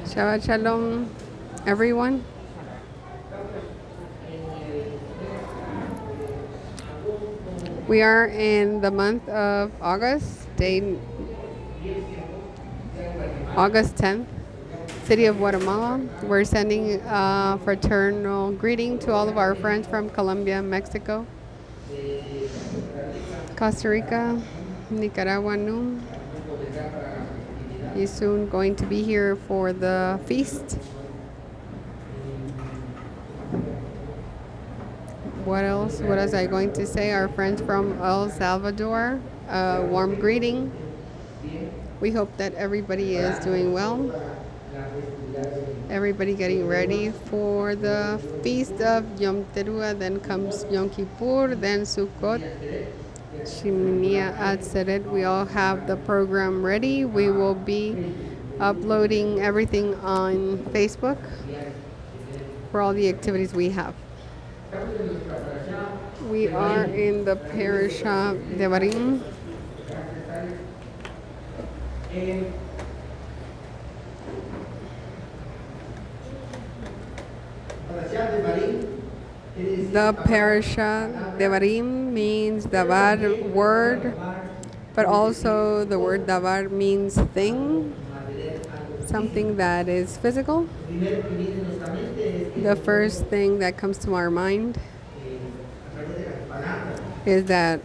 Shabbat Shalom, everyone. We are in the month of August, August 10th, city of Guatemala. We're sending a fraternal greeting to all of our friends from Colombia, Mexico, Costa Rica, Nicaragua, He's soon going to be here for the feast. What else? What was I going to say? Our friends from El Salvador, a warm greeting. We hope that everybody is doing well. Everybody getting ready for the feast of Yom Teruah. Then comes Yom Kippur, then Sukkot, Shemini Atzeret. We all have the program ready. We will be uploading everything on Facebook for all the activities we have. We are in the Parasha Devarim. The Parasha Devarim means davar, word, but also the word davar means thing, something that is physical. The first thing that comes to our mind is that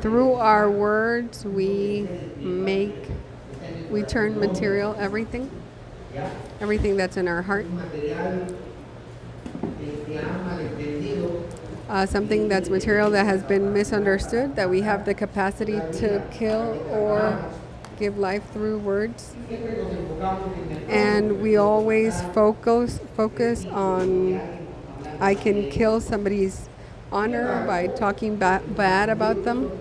through our words we turn material everything that's in our heart, something that's material that has been misunderstood, that we have the capacity to kill or give life through words. And we always focus on, I can kill somebody's honor by talking bad about them.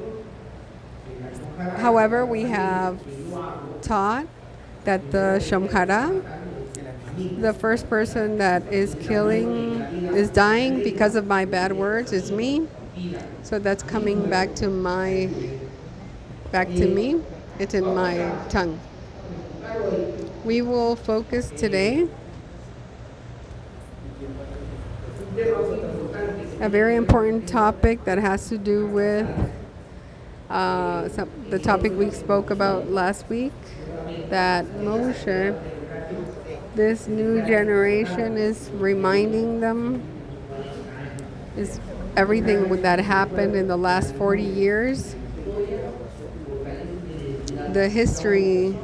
However, we have taught that the Shomhara, the first person that is dying because of my bad words, is me. So that's coming back to me. It's in my tongue. We will focus today a very important topic that has to do with the topic we spoke about last week, that Moshe, this new generation, is reminding them is everything that happened in the last 40 years. The history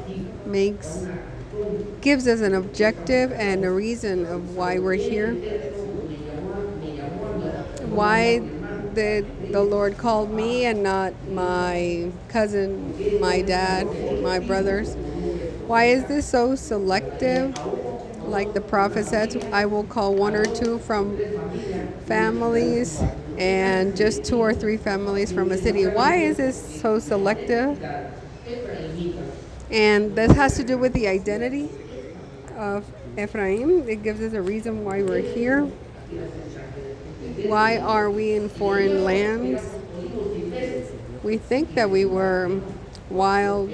gives us an objective and a reason of why we're here. Why did the Lord call me and not my cousin, my dad, my brothers? Why is this so selective? Like the prophet said, I will call one or two from families and just 2 or 3 families from a city. Why is this so selective? And this has to do with the identity of Ephraim. It gives us a reason why we're here. Why are we in foreign lands? We think that we were wild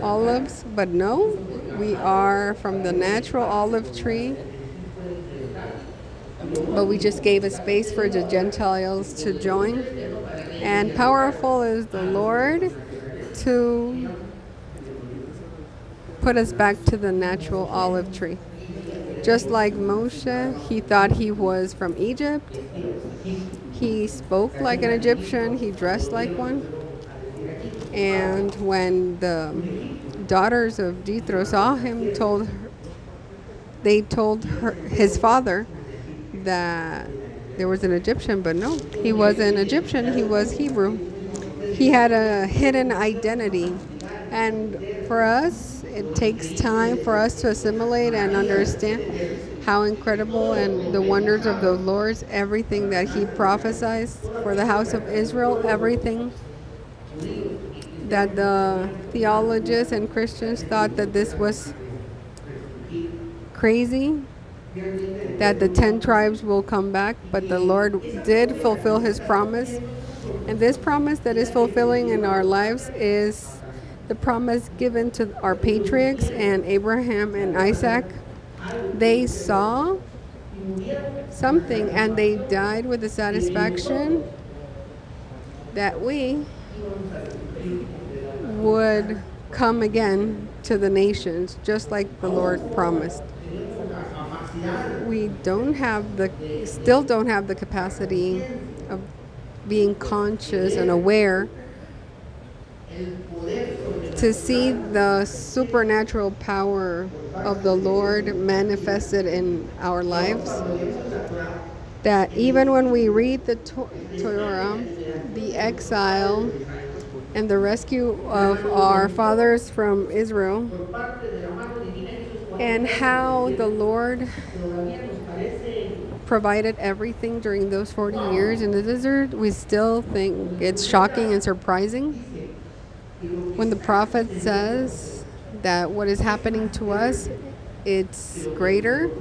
olives, but no, we are from the natural olive tree. But we just gave a space for the Gentiles to join. And powerful is the Lord to put us back to the natural olive tree. Just like Moshe, he thought he was from Egypt. He spoke like an Egyptian. He dressed like one. And when the daughters of Jethro saw him, they told his father that there was an Egyptian, but no, he wasn't Egyptian. He was Hebrew. He had a hidden identity. And for us, it takes time for us to assimilate and understand how incredible and the wonders of the Lord, everything that he prophesied for the house of Israel, everything that the theologians and Christians thought that this was crazy, that the 10 tribes will come back, but the Lord did fulfill his promise. And this promise that is fulfilling in our lives is the promise given to our patriarchs and Abraham and Isaac, they saw something and they died with the satisfaction that we would come again to the nations, just like the Lord promised. We still don't have the capacity of being conscious and aware to see the supernatural power of the Lord manifested in our lives. That even when we read the Torah, the exile and the rescue of our fathers from Israel, and how the Lord provided everything during those 40 years in the desert, we still think it's shocking and surprising when the prophet says that what is happening to us, it's greater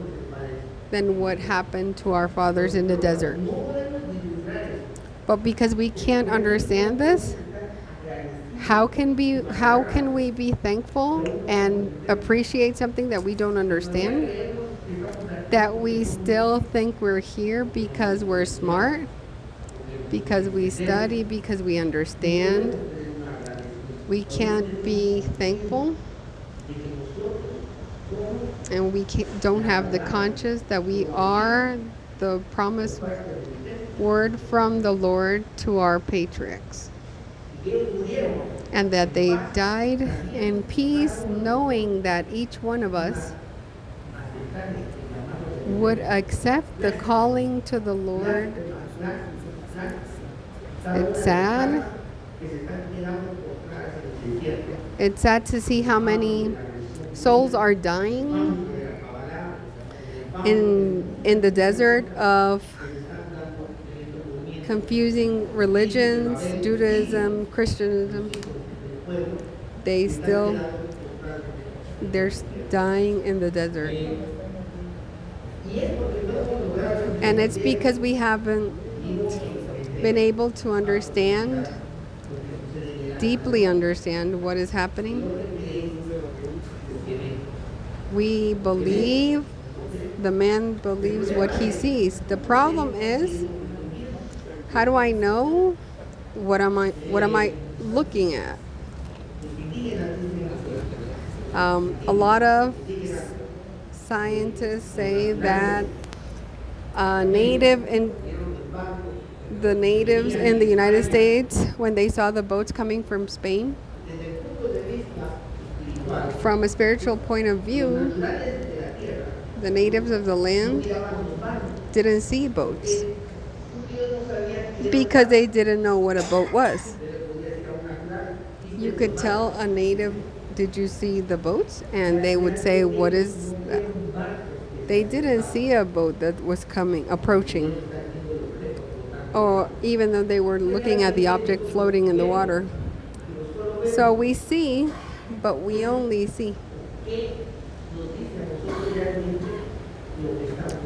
than what happened to our fathers in the desert. But because we can't understand this, how can we be thankful and appreciate something that we don't understand? That we still think we're here because we're smart, because we study, because we understand. We can't be thankful, and we don't have the conscience that we are the promised word from the Lord to our patriarchs, and that they died in peace, knowing that each one of us would accept the calling to the Lord. It's sad. It's sad to see how many souls are dying in the desert of confusing religions, Judaism, Christianism. They're dying in the desert. And it's because we haven't been able to deeply understand what is happening. We believe, the man believes what he sees. The problem is, how do I know what am I looking at? A lot of scientists say that the natives in the United States, when they saw the boats coming from Spain, from a spiritual point of view, the natives of the land didn't see boats because they didn't know what a boat was. You could tell a native, "Did you see the boats?" And they would say, "What is that?" They didn't see a boat that was approaching, or even though they were looking at the object floating in the water. So we see, but we only see.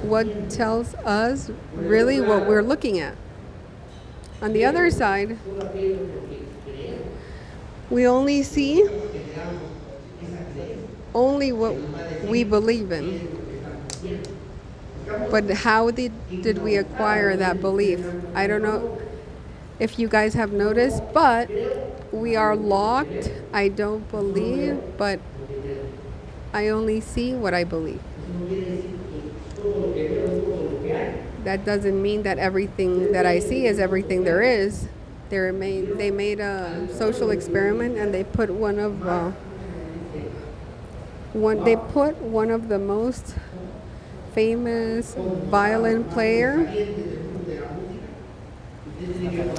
What tells us really what we're looking at. On the other side, we only see only what we believe in. But how did we acquire that belief? I don't know if you guys have noticed, but we are locked. I don't believe, but I only see what I believe. That doesn't mean that everything that I see is everything there is. They made a social experiment, and they put one of the most famous violin player,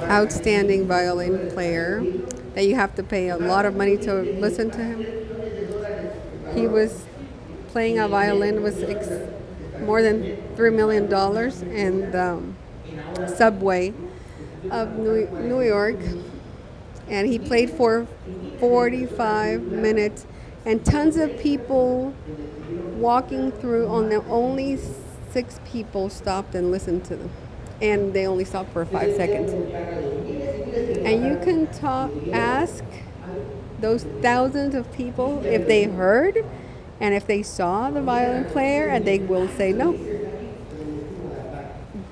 outstanding violin player, that you have to pay a lot of money to listen to him. He was playing a violin with more than $3 million in the subway of New York, and he played for 45 minutes, and tons of people walking through. Only 6 people stopped and listened to them, and they only stopped for 5 seconds. And you can ask those thousands of people, if they heard and if they saw the violin player, and they will say no.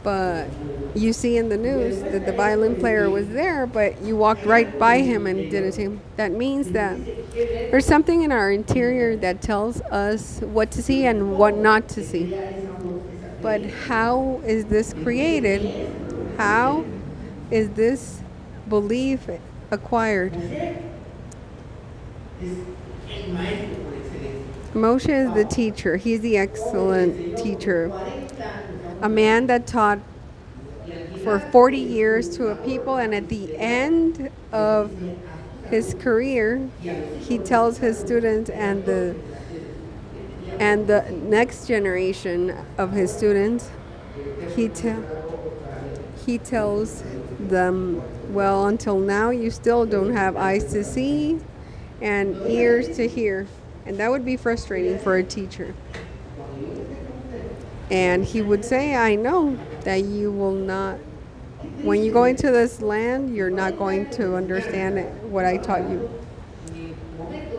But you see in the news that the violin player was there, but you walked right by him and didn't see him. That means that there's something in our interior that tells us what to see and what not to see. But how is this created? How is this belief acquired? Moshe is the teacher. He's the excellent teacher. A man that taught for 40 years to a people, and at the end of his career, he tells his students and the next generation of his students, he tells them, well, until now you still don't have eyes to see and ears to hear. And that would be frustrating for a teacher. And he would say, I know that you will not, when you go into this land, you're not going to understand what I taught you.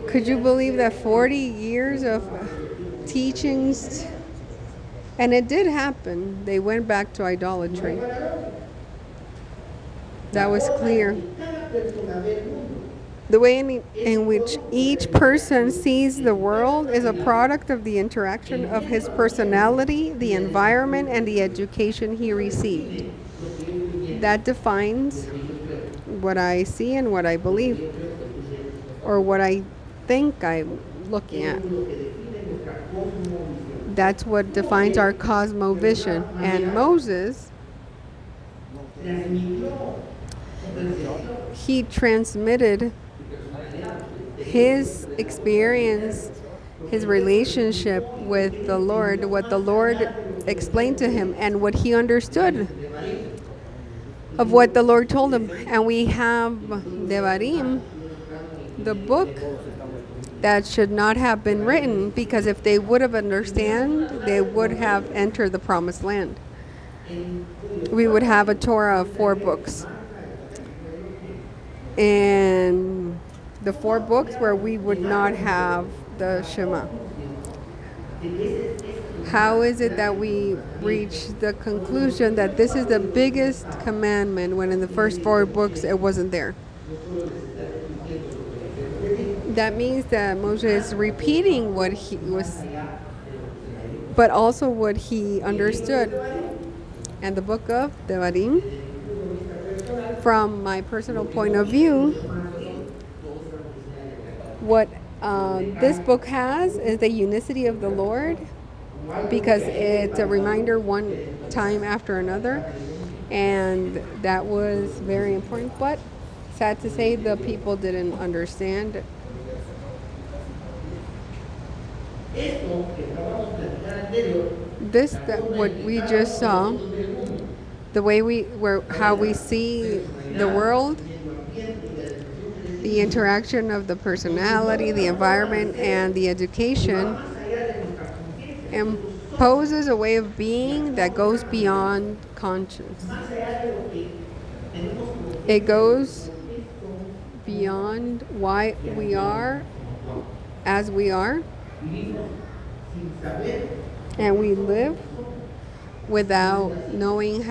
Could you believe that 40 years of teachings? And it did happen. They went back to idolatry. That was clear. The way in which each person sees the world is a product of the interaction of his personality, the environment, and the education he received. That defines what I see and what I believe, or what I think I'm looking at. That's what defines our cosmovision. And Moses, he transmitted his experience, his relationship with the Lord, what the Lord explained to him, and what he understood of what the Lord told him. And we have Devarim, the book that should not have been written, because if they would have understand, they would have entered the promised land. We would have a Torah of 4 books. And the 4 books where we would not have the Shema. How is it that we reach the conclusion that this is the biggest commandment when in the first 4 books it wasn't there? That means that Moshe is repeating what he was, but also what he understood. And the book of Devarim, from my personal point of view, what this book has is the unicity of the Lord, because it's a reminder one time after another, and that was very important. But sad to say, the people didn't understand. This, that what we just saw, the way how we see the world, the interaction of the personality, the environment, and the education, imposes a way of being that goes beyond conscience. It goes beyond why we are as we are, and we live without knowing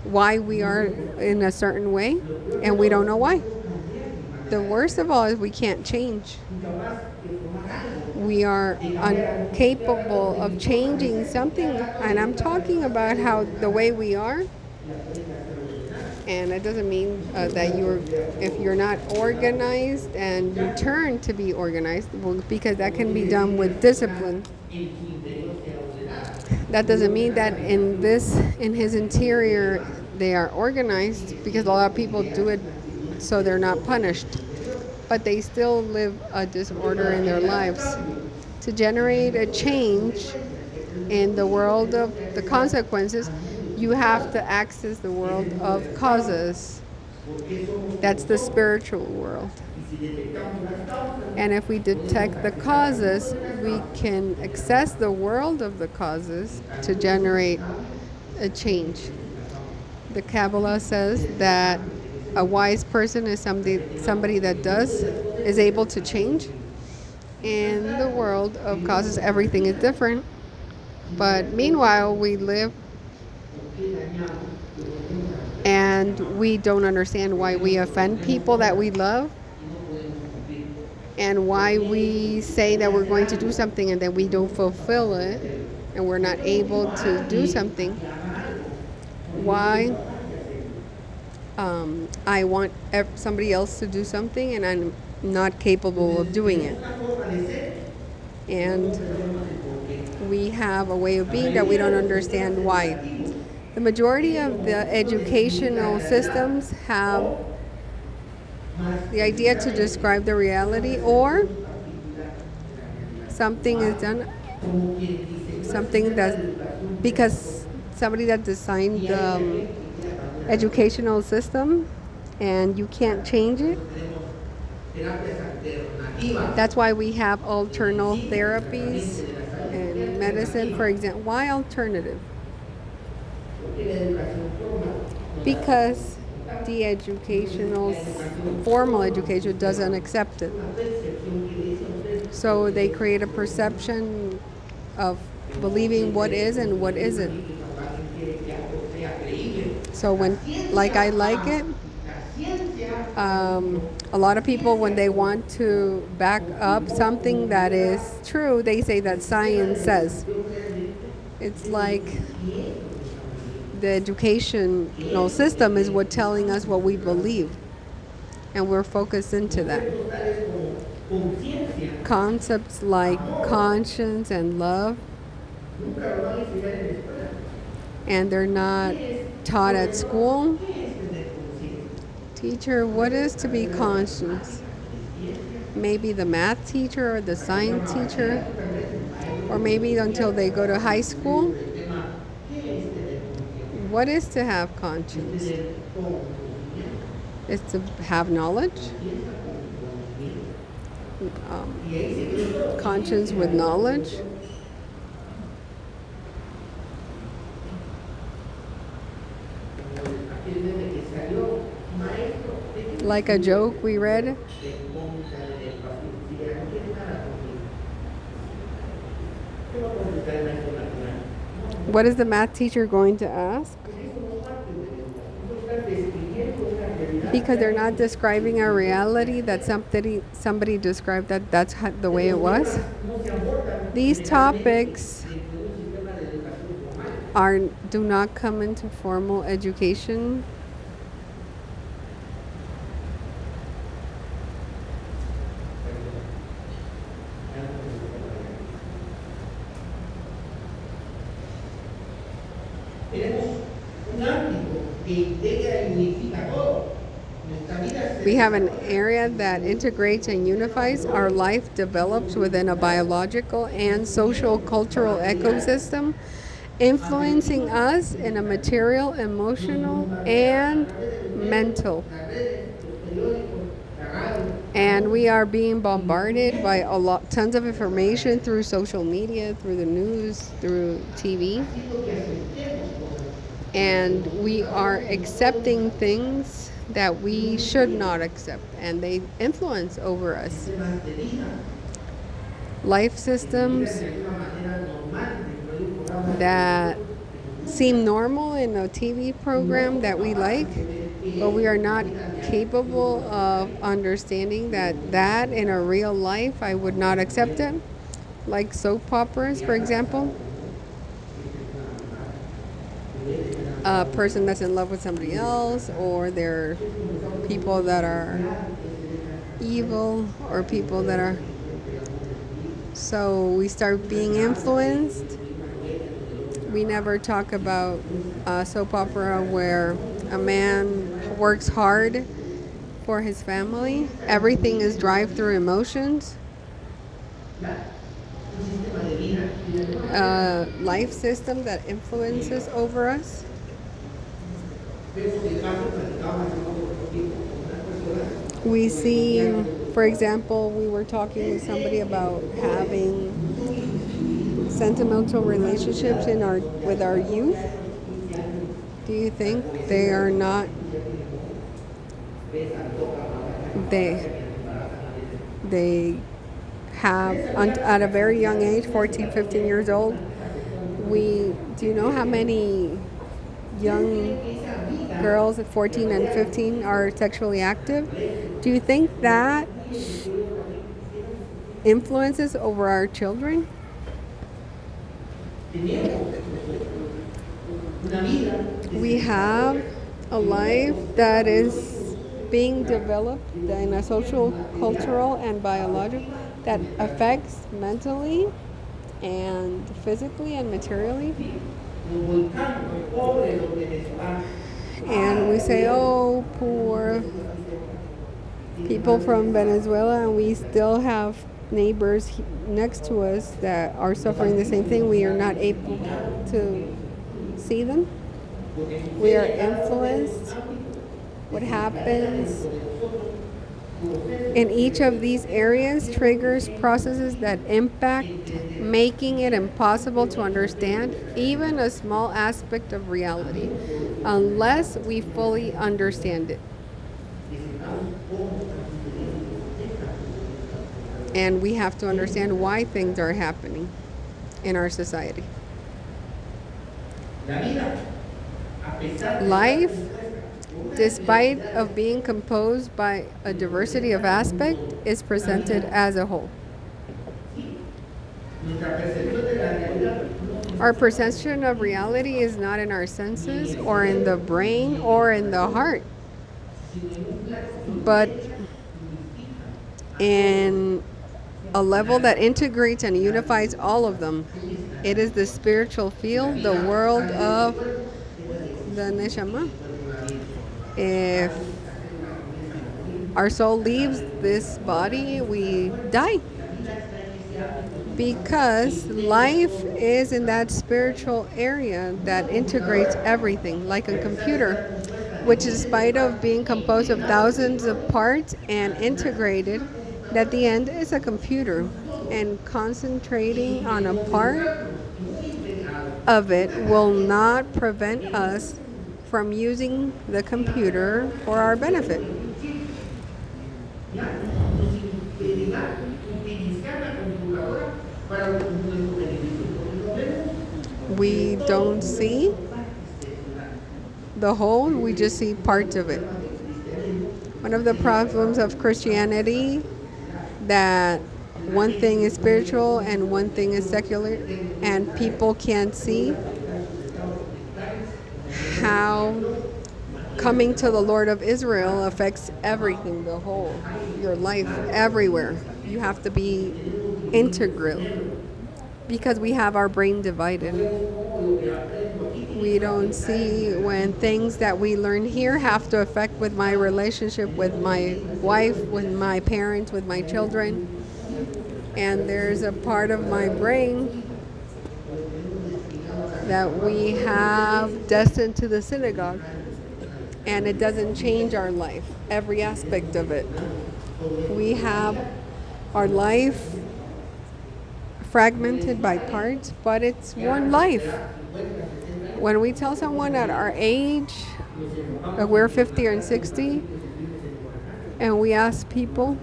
why we are in a certain way, and we don't know why. The worst of all is we can't change. We are incapable of changing something, and I'm talking about how the way we are. And it doesn't mean that if you're not organized and you turn to be organized, because that can be done with discipline. That doesn't mean that in his interior they are organized, because a lot of people do it so they're not punished, but they still live a disorder in their lives. To generate a change in the world of the consequences, you have to access the world of causes. That's the spiritual world. And if we detect the causes, we can access the world of the causes to generate a change. The Kabbalah says that a wise person is somebody that does is able to change. In the world of causes, everything is different. But meanwhile, we live and we don't understand why we offend people that we love and why we say that we're going to do something and then we don't fulfill it and we're not able to do something. Why I want somebody else to do something and I'm not capable of doing it. And we have a way of being that we don't understand why. The majority of the educational systems have the idea to describe the reality, or something is done, something that, because somebody that designed the educational system and you can't change it. That's why we have alternative therapies and medicine, for example. Why alternative? Because the educational, formal education doesn't accept it. So they create a perception of believing what is and what isn't. So when, like I like it, a lot of people, when they want to back up something that is true, they say that science says. It's like the educational system is what telling us what we believe, and we're focused into that. Concepts like conscience and love, and they're not taught at school. Teacher, what is to be conscious? Maybe the math teacher or the science teacher, or maybe until they go to high school. What is to have conscience? It's to have knowledge. Conscience with knowledge. Like a joke we read. What is the math teacher going to ask? Because they're not describing a reality that somebody described that's the way it was. These topics do not come into formal education. We have an area that integrates and unifies. Our life develops within a biological and social cultural ecosystem, influencing us in a material, emotional, and mental. And we are being bombarded by tons of information through social media, through the news, through TV. And we are accepting things that we should not accept, and they influence over us. Life systems that seem normal in a TV program that we like, but we are not capable of understanding that in a real life I would not accept it. Like soap operas, for example. A person that's in love with somebody else, or they're people that are evil, or people that are... So we start being influenced. We never talk about a soap opera where a man works hard for his family. Everything is drive-through emotions. Life system that influences over us. We see, for example, we were talking with somebody about having sentimental relationships with our youth. Do you think they are not They have, at a very young age, 14, 15 years old, do you know how many young girls at 14 and 15 are sexually active? Do you think that influences over our children? We have a life that is being developed in a social, cultural, and biological that affects mentally and physically and materially. And we say, oh, poor people from Venezuela, and we still have neighbors next to us that are suffering the same thing. We are not able to see them. We are influenced. What happens in each of these areas triggers processes that impact, making it impossible to understand even a small aspect of reality unless we fully understand it. And we have to understand why things are happening in our society. Life, despite of being composed by a diversity of aspects, is presented as a whole. Our perception of reality is not in our senses or in the brain or in the heart, but in a level that integrates and unifies all of them. It is the spiritual field, the world of the neshama. If our soul leaves this body, we die. Because life is in that spiritual area that integrates everything, like a computer, which, in spite of being composed of thousands of parts and integrated, at the end is a computer. And concentrating on a part of it will not prevent us from using the computer for our benefit. We don't see the whole, we just see parts of it. One of the problems of Christianity, that one thing is spiritual and one thing is secular, and people can't see how coming to the Lord of Israel affects everything, the whole, your life, everywhere. You have to be integral because we have our brain divided. We don't see when things that we learn here have to affect with my relationship with my wife, with my parents, with my children. And there's a part of my brain that we have destined to the synagogue, and it doesn't change our life, every aspect of it. We have our life fragmented by parts, but it's one life. When we tell someone at our age, that we're 50 or 60, and we ask people,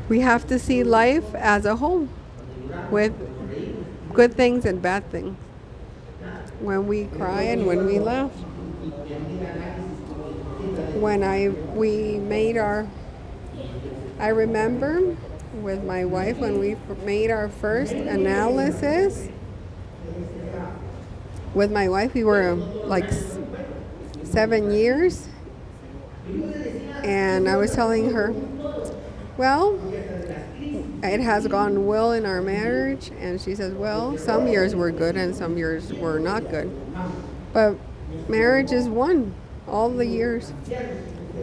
we have to see life as a whole, with good things and bad things. When we cry and when we laugh. I remember with my wife when we made our first analysis. With my wife, we were like 7 years, and I was telling her, well, it has gone well in our marriage, and she says, well, some years were good and some years were not good, but marriage is one, all the years.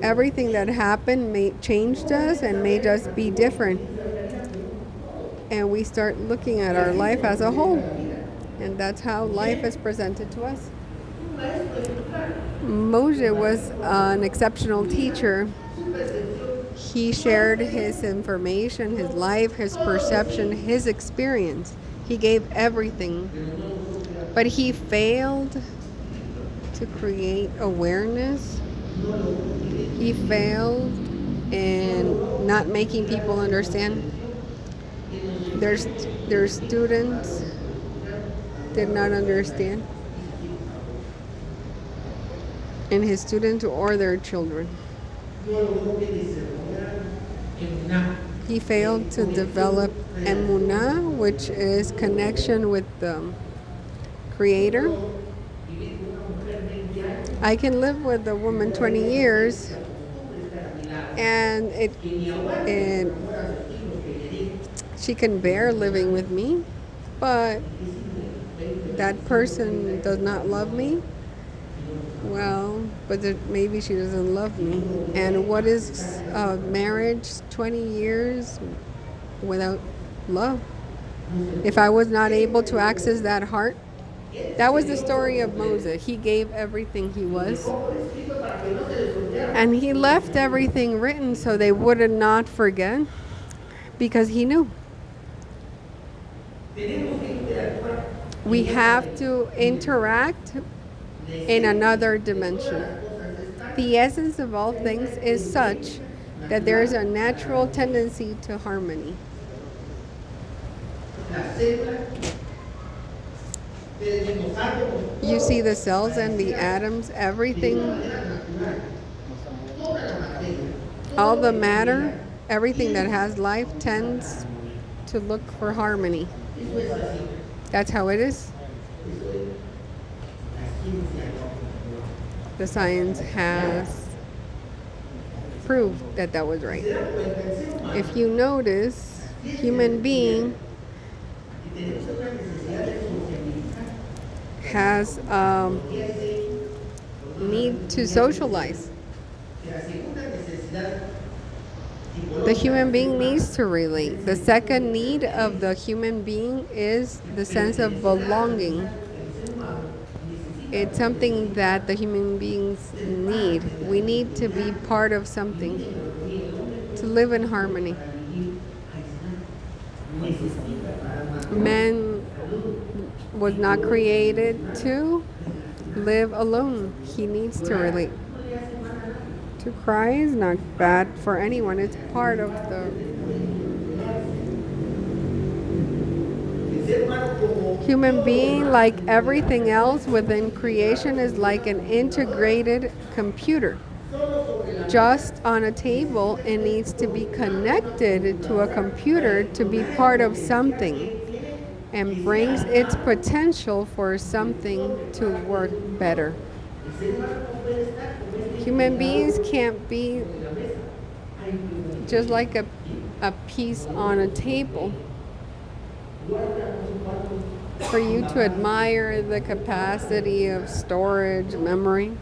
Everything that happened changed us and made us be different, and we start looking at our life as a whole, and that's how life is presented to us. Moshe was an exceptional teacher. He shared his information, his life, his perception, his experience. He gave everything. But he failed to create awareness. He failed and not making people understand. Their, their students did not understand, and his students or their children. He failed to develop emunah, which is connection with the Creator. I can live with a woman 20 years, and it she can bear living with me, but that person does not love me. Well, but maybe she doesn't love me. And what is marriage? 20 years without love. If I was not able to access that heart, that was the story of Moses. He gave everything he was, and he left everything written so they would not forget, because he knew. We have to interact in another dimension. The essence of all things is such that there is a natural tendency to harmony. You see the cells and the atoms, everything, all the matter, everything that has life tends to look for harmony. That's how it is. The science has proved that that was right. If you notice, human being has need to socialize. The human being needs to relate. The second need of the human being is the sense of belonging. It's something that the human beings need. We need to be part of something, to live in harmony. Man was not created to live alone. He needs to relate. To cry is not bad for anyone. It's part of the human being. Like everything else within creation, is like an integrated computer. Just on a table, it needs to be connected to a computer to be part of something, and brings its potential for something to work better. Human beings can't be just like a piece on a table. For you to admire the capacity of storage, memory,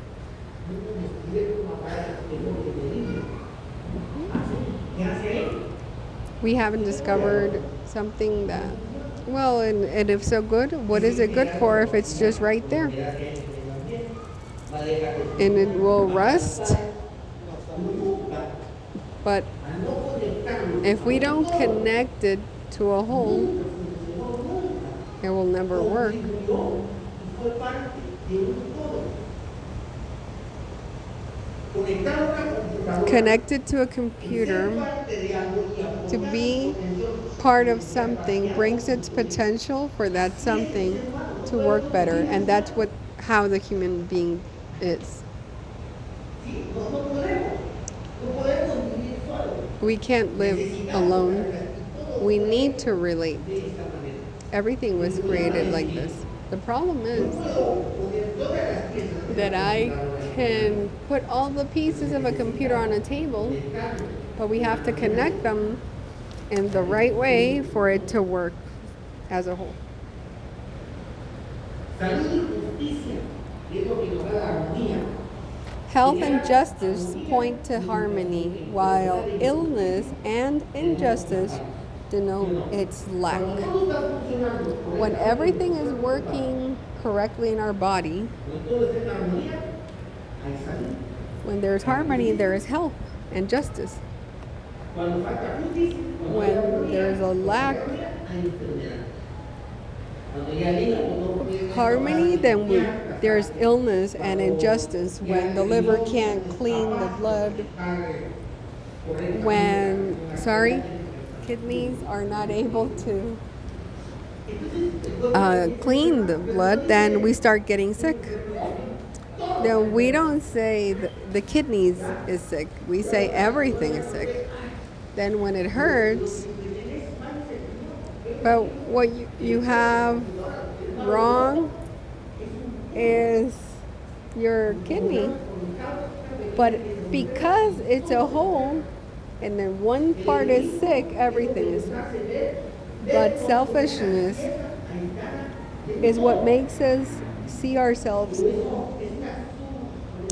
we haven't discovered something that, well, and if so good, what is it good for if it's just right there? And it will rust. But if we don't connect it to a whole, it will never work. Connected to a computer, to be part of something, brings its potential for that something to work better, and that's how the human being is. We can't live alone. We need to relate. Everything was created like this. The problem is that I can put all the pieces of a computer on a table, but we have to connect them in the right way for it to work as a whole. Health and justice point to harmony, while illness and injustice denote its lack. When everything is working correctly in our body, when there's harmony, there is health and justice. When there's a lack of harmony, then there's illness and injustice. When the liver can't clean the blood, when, kidneys are not able to clean the blood, then we start getting sick. Then we don't say the kidneys is sick. We say everything is sick. Then when it hurts, but what you have wrong is your kidney. But because it's a whole, and then one part is sick, everything is sick. But selfishness is what makes us see ourselves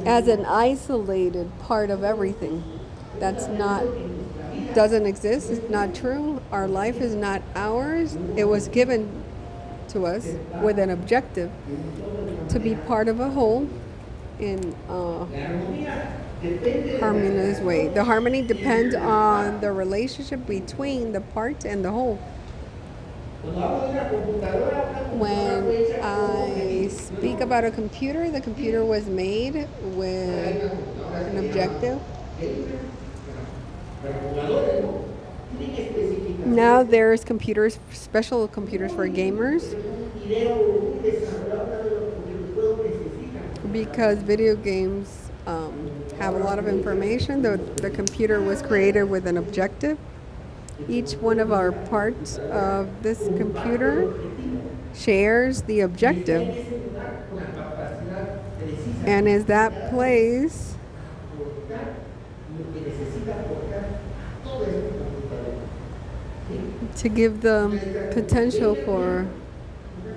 as an isolated part of everything. That's not, doesn't exist. It's not true. Our life is not ours. It was given to us with an objective to be part of a whole in a harmonious way. The harmony depends on the relationship between the part and the whole. When I speak about a computer, the computer was made with an objective. Now there's computers, special computers for gamers, because video games have a lot of information. The computer was created with an objective. Each one of our parts of this computer shares the objective, and is that place to give the potential for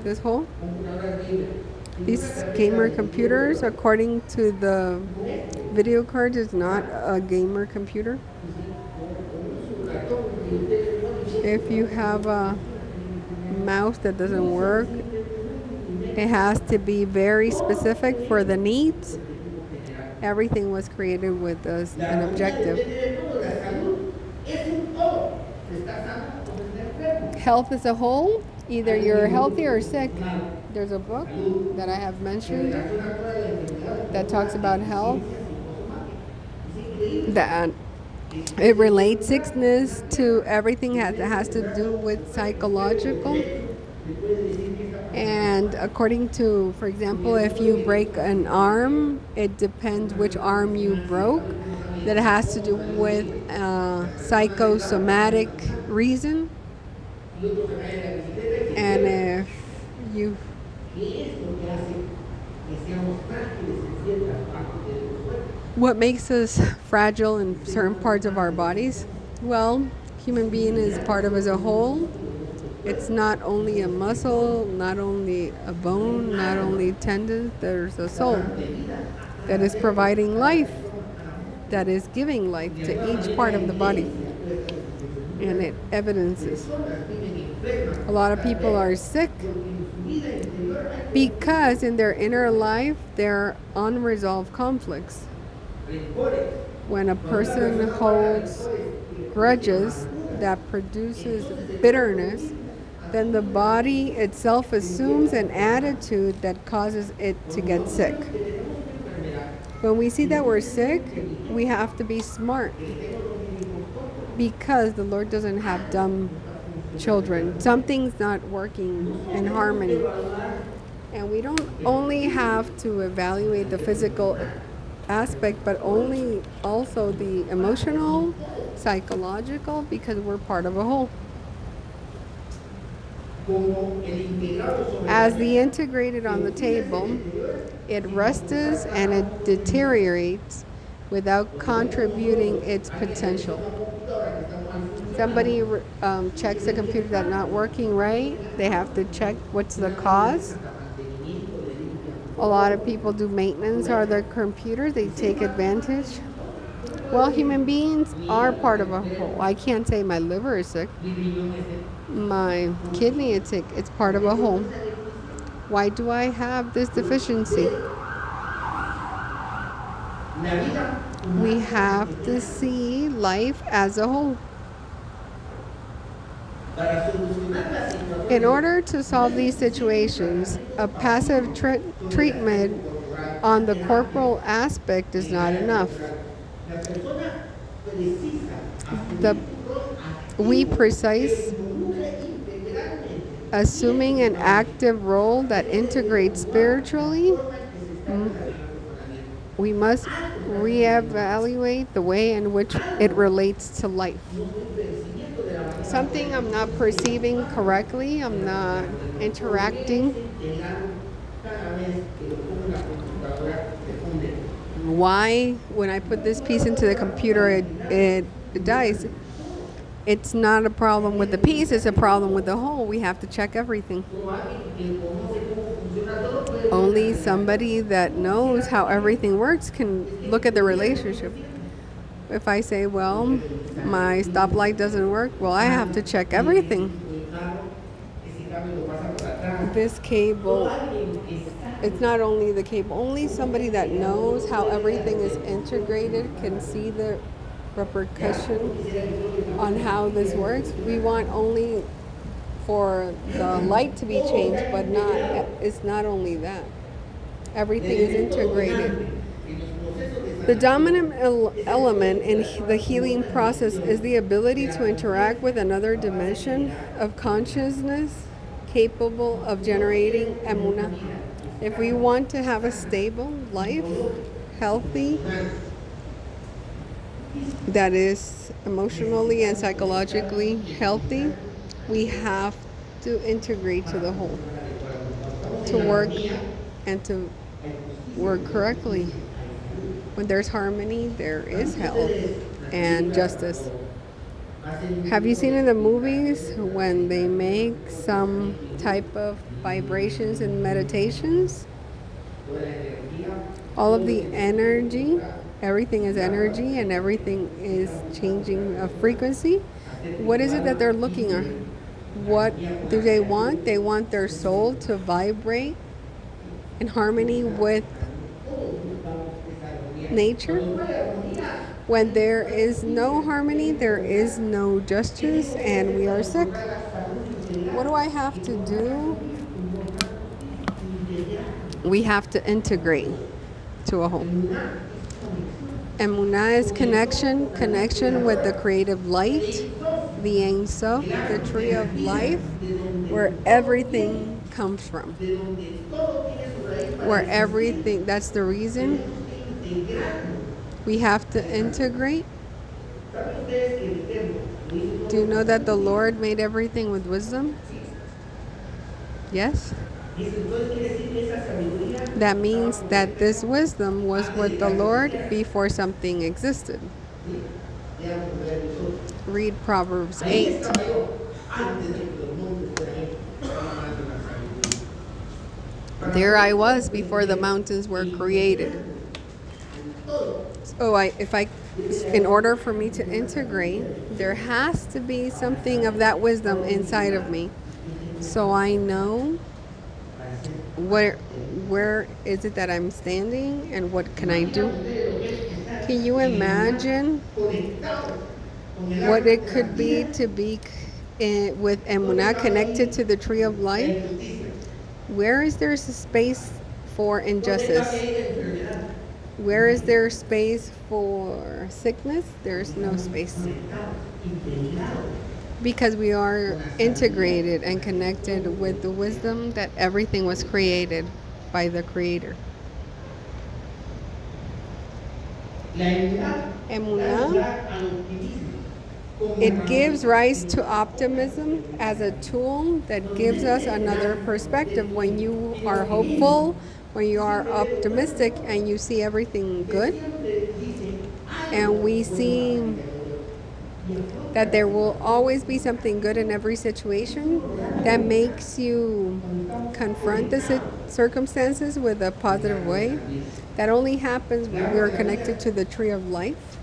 this whole. These gamer computers, according to the video card, is not a gamer computer. If you have a mouse that doesn't work, it has to be very specific for the needs. Everything was created with an objective. Health as a whole, either you're healthy or sick. There's a book that I have mentioned that talks about health, that it relates sickness to everything that has to do with psychological. And according to, for example, if you break an arm, it depends which arm you broke. That has to do with psychosomatic reason. And if you what makes us fragile in certain parts of our bodies? Well, human being is part of as a whole. It's not only a muscle, not only a bone, not only tendons. There's a soul that is providing life, that is giving life to each part of the body. And it evidences. A lot of people are sick because in their inner life there are unresolved conflicts. When a person holds grudges that produces bitterness, then the body itself assumes an attitude that causes it to get sick. When we see that we're sick, we have to be smart, because the Lord doesn't have dumb children. Something's not working in harmony. And we don't only have to evaluate the physical aspect, but also the emotional, psychological, because we're part of a whole. As the integrated on the table, it rusts and it deteriorates without contributing its potential. Somebody checks a computer that's not working right, they have to check what's the cause. A lot of people do maintenance on their computer, they take advantage. Well, human beings are part of a whole. I can't say my liver is sick, my kidney is sick. It's part of a whole. Why do I have this deficiency? We have to see life as a whole. In order to solve these situations, a passive treatment on the corporal aspect is not enough. The we precise, assuming an active role that integrates spiritually, we must reevaluate the way in which it relates to life. Something I'm not perceiving correctly, I'm not interacting. Why, when I put this piece into the computer, it dies? It's not a problem with the piece, it's a problem with the whole. We have to check everything. Only somebody that knows how everything works can look at the relationship. If I say, well, my stoplight doesn't work, well, I have to check everything. This cable, it's not only the cable, only somebody that knows how everything is integrated can see the repercussion on how this works. We want only for the light to be changed, but it's not only that. Everything is integrated. The dominant element in the healing process is the ability to interact with another dimension of consciousness capable of generating emunah. If we want to have a stable life, healthy, that is emotionally and psychologically healthy, we have to integrate to the whole to work and to work correctly. When there's harmony, there is health and justice. Have you seen in the movies when they make some type of vibrations and meditations? All of the energy, everything is energy and everything is changing a frequency. What is it that they're looking at? What do they want? They want their soul to vibrate in harmony with nature. When there is no harmony, there is no justice, and we are sick. What do I have to do? We have to integrate to a whole. Emunah is connection with the creative light, the Ein Sof, the tree of life, where everything comes from. Where everything, that's the reason we have to integrate. Do you know that the Lord made everything with wisdom? Yes? That means that this wisdom was with the Lord before something existed. Read Proverbs 8. There I was before the mountains were created. So in order for me to integrate, there has to be something of that wisdom inside of me. So I know where is it that I'm standing and what can I do? Can you imagine what it could be to be with Emunah connected to the tree of life? Where is there space for injustice? Where is there space for sickness? There's no space. Because we are integrated and connected with the wisdom that everything was created by the Creator. Emunah, it gives rise to optimism as a tool that gives us another perspective. When you are hopeful, when you are optimistic and you see everything good, and we see that there will always be something good in every situation, that makes you confront the circumstances with a positive way. That only happens when we are connected to the tree of life.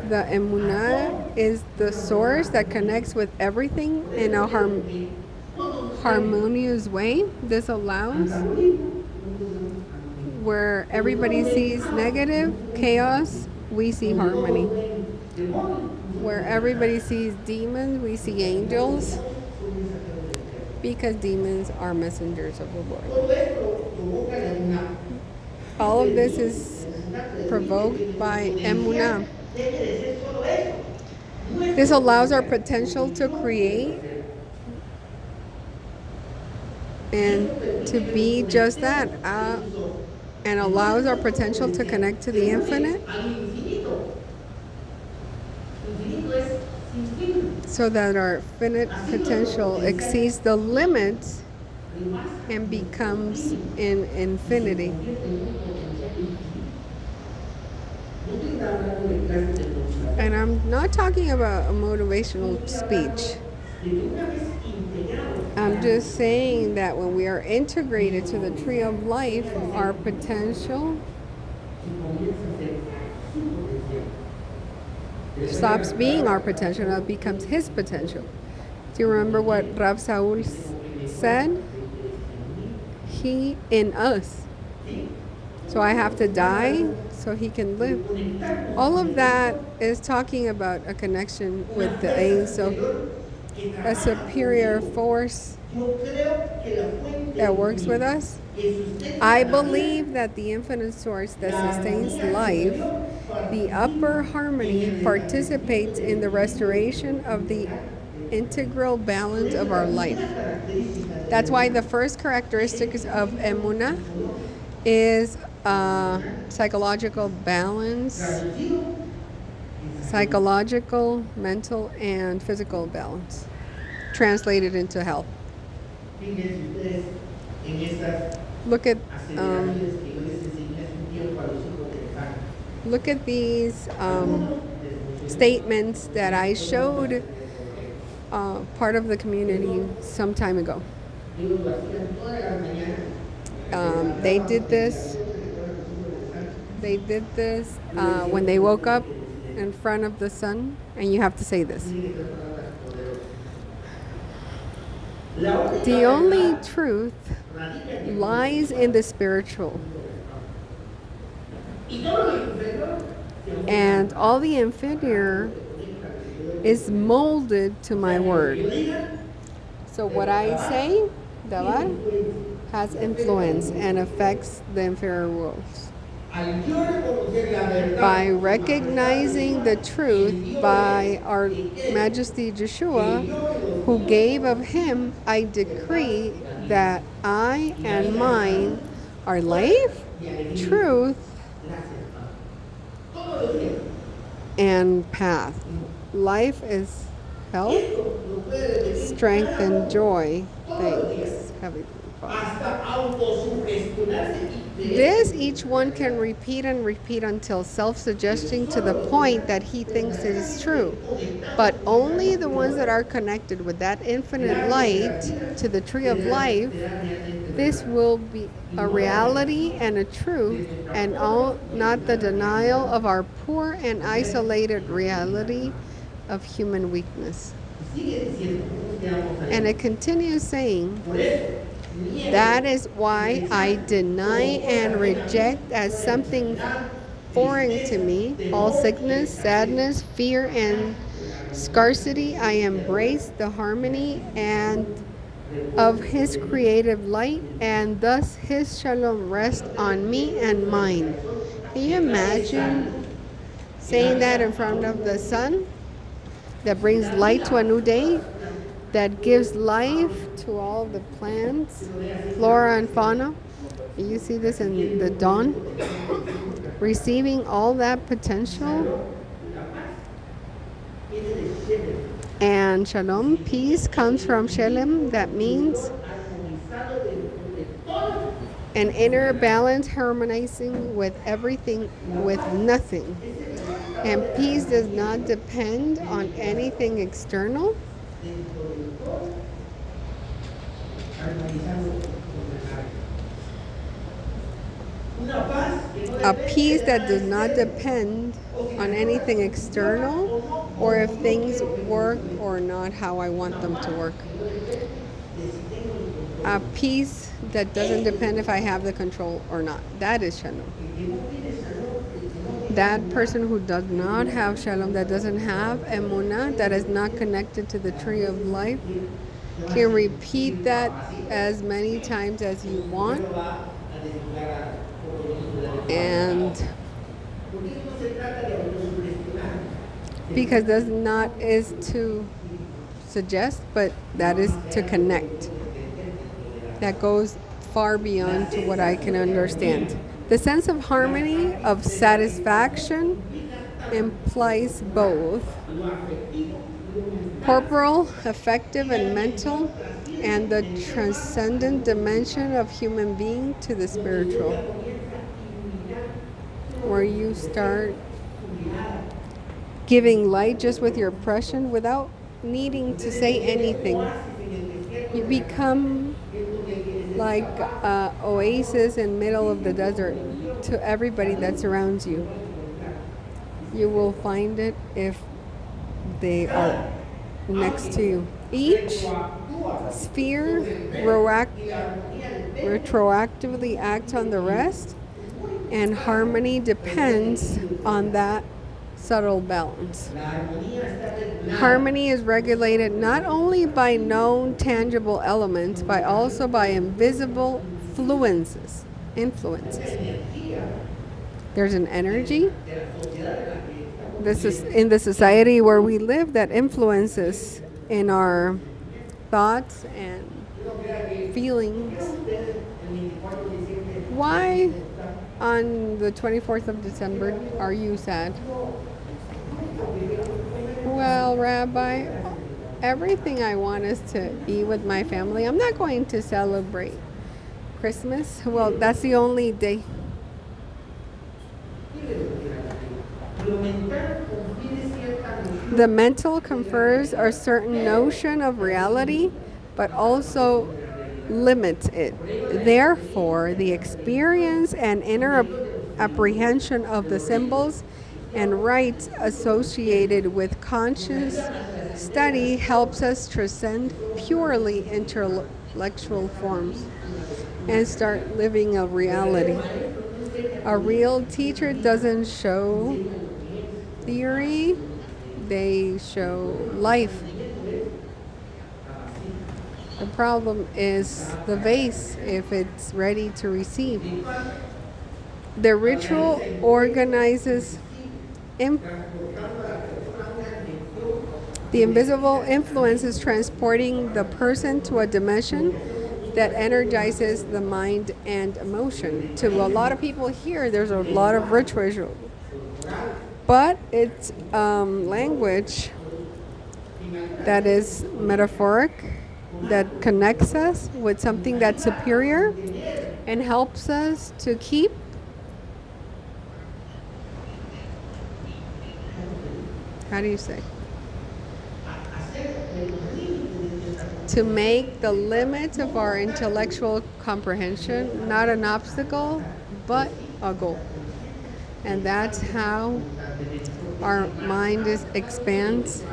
The Emunah is the source that connects with everything in a harmonious way. This allows where everybody sees negative chaos, we see harmony. Where everybody sees demons, we see angels, because demons are messengers of the Lord. All of this is provoked by emunah. This allows our potential to create and to be just that, and allows our potential to connect to the infinite, so that our finite potential exceeds the limits and becomes in infinity. And I'm not talking about a motivational speech. I'm just saying that when we are integrated to the tree of life, our potential stops being our potential and it becomes his potential. Do you remember what Rav Saul said? He in us. So I have to die so he can live. All of that is talking about a connection with the Ein Sof, a superior force that works with us. I believe that the infinite source that sustains life, the upper harmony, participates in the restoration of the integral balance of our life. That's why the first characteristics of emunah is psychological balance, psychological, mental, and physical balance, translated into health. Look at these statements that I showed part of the community some time ago. They did this when they woke up in front of the sun, and you have to say this. The only truth lies in the spiritual, and all the inferior is molded to my word. So what I say, Davar, has influence and affects the inferior worlds. By recognizing the truth by our Majesty Yeshua, who gave of him, I decree that I and mine are life, truth, and path. Life is health, strength, and joy. Thanks, Heavenly Father. This each one can repeat and repeat until self-suggesting to the point that he thinks it is true. But only the ones that are connected with that infinite light to the tree of life, this will be a reality and a truth, and not the denial of our poor and isolated reality of human weakness. And it continues saying, that is why I deny and reject as something foreign to me all sickness, sadness, fear, and scarcity. I embrace the harmony and of his creative light, and thus his shalom rests on me and mine. Can you imagine saying that in front of the sun that brings light to a new day, that gives life to all the plants, flora and fauna? You see this in the dawn, receiving all that potential. And shalom, peace, comes from shalom, that means an inner balance, harmonizing with everything, with nothing. And peace does not depend on anything external. A peace that does not depend on anything external, or if things work or not how I want them to work. A peace that doesn't depend if I have the control or not. That is shalom. That person who does not have shalom, that doesn't have emunah, that is not connected to the tree of life, can repeat that as many times as you want, and because that's not is to suggest, but that is to connect. That goes far beyond to what I can understand. The sense of harmony, of satisfaction, implies both corporal, affective, and mental, and the transcendent dimension of human being to the spiritual, where you start giving light just with your impression without needing to say anything. You become like an oasis in the middle of the desert to everybody that surrounds you. You will find it if they are next to you. Each sphere retroactively acts on the rest, and harmony depends on that subtle balance. Harmony is regulated not only by known tangible elements, but also by invisible influences. There's an energy. This is in the society where we live that influences in our thoughts and feelings. Why on the 24th of December are you sad? Well, Rabbi, everything I want is to be with my family. I'm not going to celebrate Christmas. Well, that's the only day. The mental confers a certain notion of reality, but also limits it. Therefore, the experience and inner apprehension of the symbols and rites associated with conscious study helps us transcend purely intellectual forms and start living a reality. A real teacher doesn't show theory, they show life. The problem is the vase, if it's ready to receive. The ritual organizes the invisible influences, transporting the person to a dimension that energizes the mind and emotion. To a lot of people here, there's a lot of ritual, but it's language that is metaphoric, that connects us with something that's superior and helps us to keep how do you say? To make the limits of our intellectual comprehension not an obstacle, but a goal. And that's how our mind expands.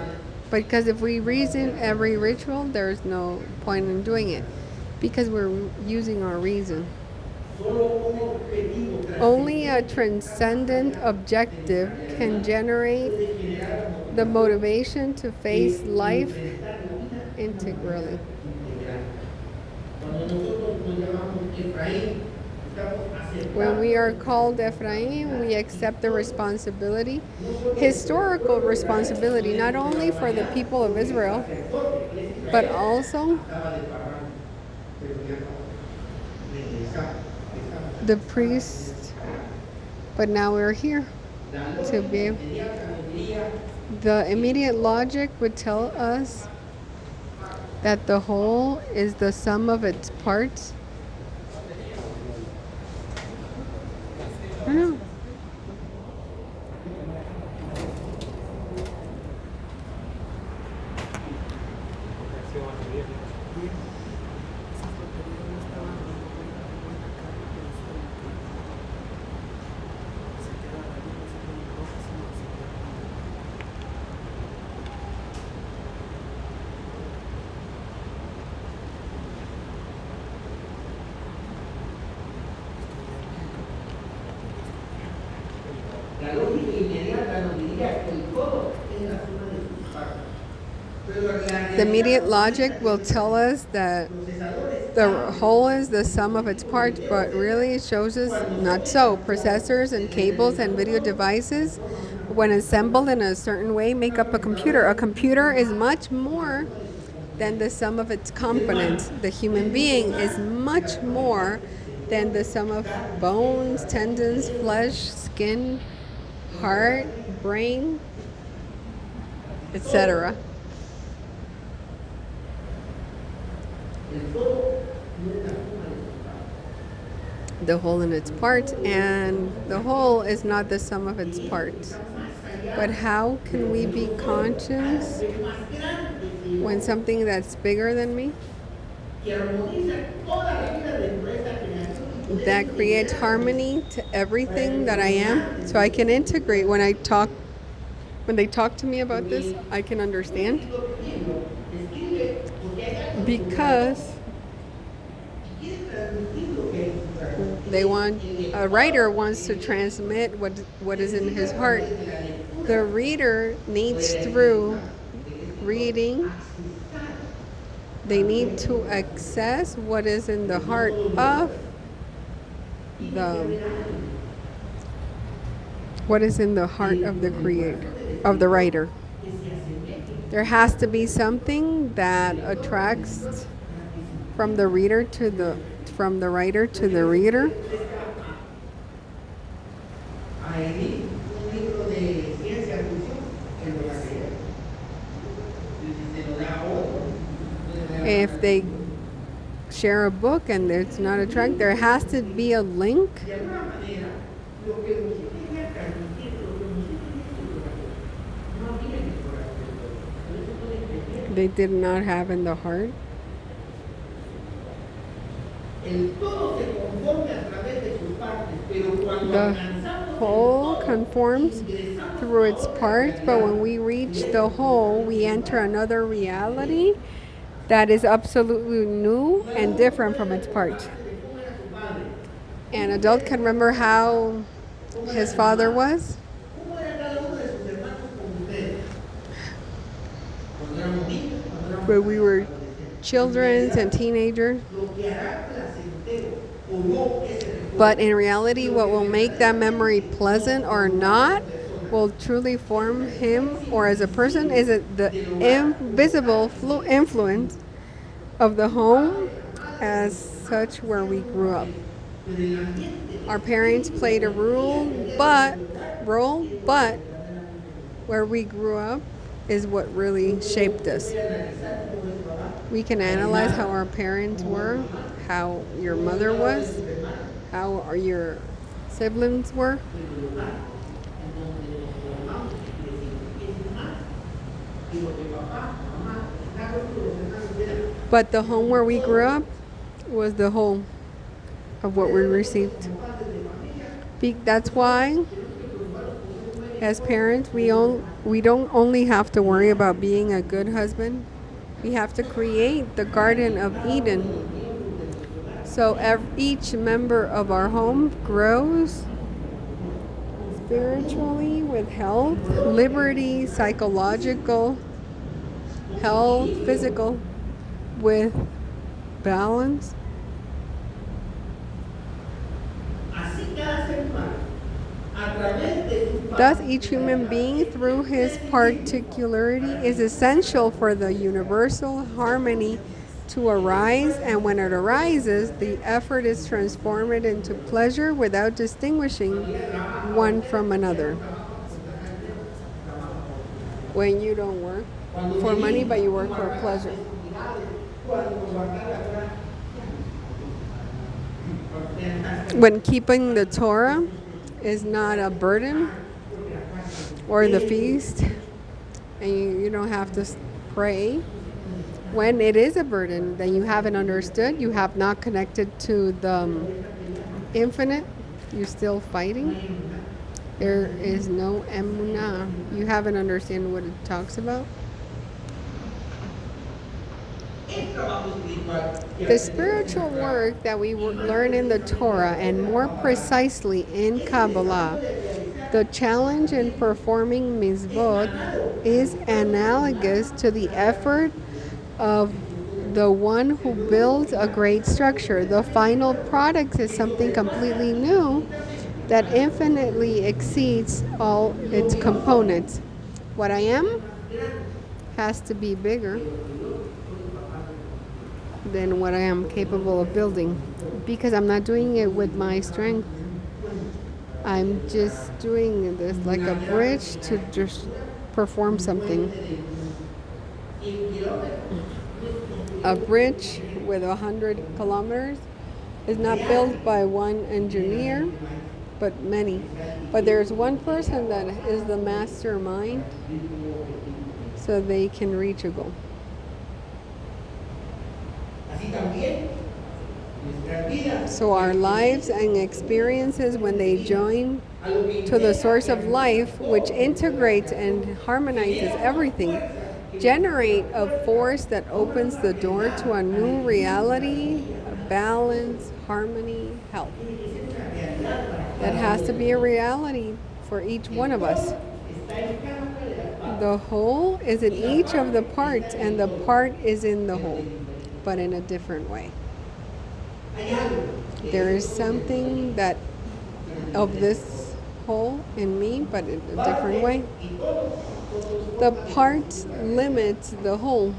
Because if we reason every ritual, there's no point in doing it, because we're using our reason. Only a transcendent objective can generate the motivation to face life integrally. When we are called Ephraim, we accept the responsibility, historical responsibility, not only for the people of Israel, but also the priests. But now we're here to be. The immediate logic would tell us that the whole is the sum of its parts. I don't know. The immediate logic will tell us that the whole is the sum of its parts, but really it shows us not so. Processors and cables and video devices when assembled in a certain way, make up a computer. A computer is much more than the sum of its components. The human being is much more than the sum of bones, tendons, flesh, skin, heart, brain, etc. The whole in its parts, and the whole is not the sum of its parts. But how can we be conscious when something that's bigger than me, that creates harmony to everything that I am, so I can integrate when they talk to me about this, I can understand, because a writer wants to transmit what is in his heart. The reader needs, through reading, they need to access what is in the heart of the creator, of the writer. There has to be something that attracts from the writer to the reader. If they share a book and it's not a track, there has to be a link. They did not have in the heart. The whole conforms through its parts, but when we reach the whole, we enter another reality that is absolutely new and different from its parts. An adult can remember how his father was. When we were children and teenagers. But in reality, what will make that memory pleasant or not will truly form him or as a person is the invisible influence of the home as such where we grew up. Our parents played a role, but where we grew up is what really shaped us. We can analyze how our parents were, how your mother was, how your siblings were. But the home where we grew up was the whole of what we received. That's why, as parents, we don't only have to worry about being a good husband. We have to create the Garden of Eden. So each member of our home grows spiritually with health, liberty, psychological health, physical with balance. Thus, each human being, through his particularity, is essential for the universal harmony to arise, and when it arises, the effort is transformed into pleasure without distinguishing one from another. When you don't work for money, but you work for pleasure. When keeping the Torah is not a burden, or the feast, and you don't have to pray. When it is a burden, then you haven't understood, you have not connected to the infinite, you're still fighting. There is no emunah. You haven't understood what it talks about. The spiritual work that we learn in the Torah, and more precisely in Kabbalah, the challenge in performing mitzvot is analogous to the effort of the one who builds a great structure. The final product is something completely new, that infinitely exceeds all its components. What I am has to be bigger than what I am capable of building because I'm not doing it with my strength. I'm just doing this like a bridge to just perform something. A bridge with 100 kilometers is not built by one engineer, but many. But there's one person that is the mastermind so they can reach a goal. So our lives and experiences, when they join to the source of life, which integrates and harmonizes everything, generate a force that opens the door to a new reality, balance, harmony, health. That has to be a reality for each one of us. The whole is in each of the parts, and the part is in the whole, but in a different way. There is something that of this whole in me, but in a different way. The parts limits the whole.